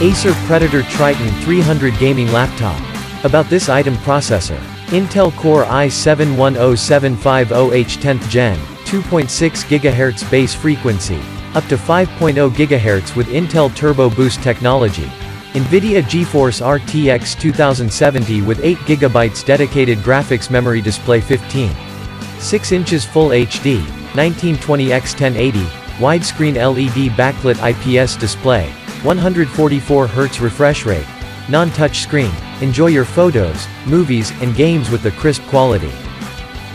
Acer Predator Triton 300 gaming laptop. About this item: processor. Intel Core i7-10750H 10th Gen, 2.6 GHz base frequency, up to 5.0 GHz with Intel Turbo Boost technology. NVIDIA GeForce RTX 2070 with 8 GB dedicated graphics memory. Display 15.6 inches Full HD, 1920x1080, widescreen LED backlit IPS display, 144 Hz refresh rate, non-touch screen. Enjoy your photos, movies, and games with the crisp quality.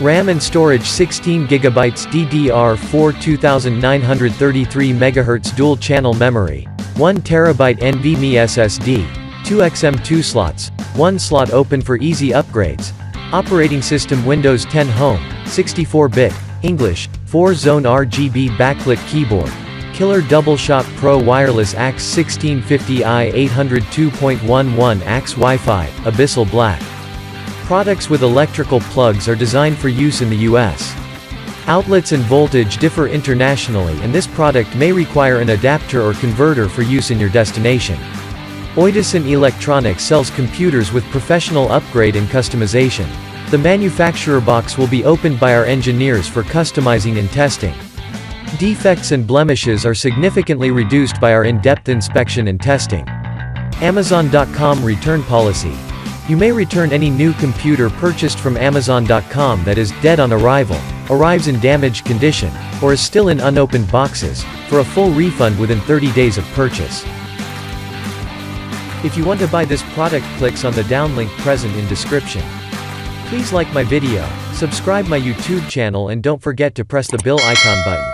RAM and storage: 16 GB DDR4 2933 MHz dual channel memory, 1 TB NVMe SSD, 2 XM2 slots, 1 slot open for easy upgrades. Operating system: Windows 10 Home, 64-bit, English, 4-zone RGB backlit keyboard. Killer Double Shot Pro Wireless AX 1650i 802.11 AX Wi-Fi, Abyssal Black. Products with electrical plugs are designed for use in the US. Outlets and voltage differ internationally, and this product may require an adapter or converter for use in your destination. Oydisen Electronics sells computers with professional upgrade and customization. The manufacturer box will be opened by our engineers for customizing and testing. Defects and blemishes are significantly reduced by our in-depth inspection and testing. Amazon.com return policy. You may return any new computer purchased from Amazon.com that is dead on arrival, arrives in damaged condition, or is still in unopened boxes, for a full refund within 30 days of purchase. If you want to buy this product, clicks on the down link present in description. Please like my video, subscribe my YouTube channel, and don't forget to press the bell icon button.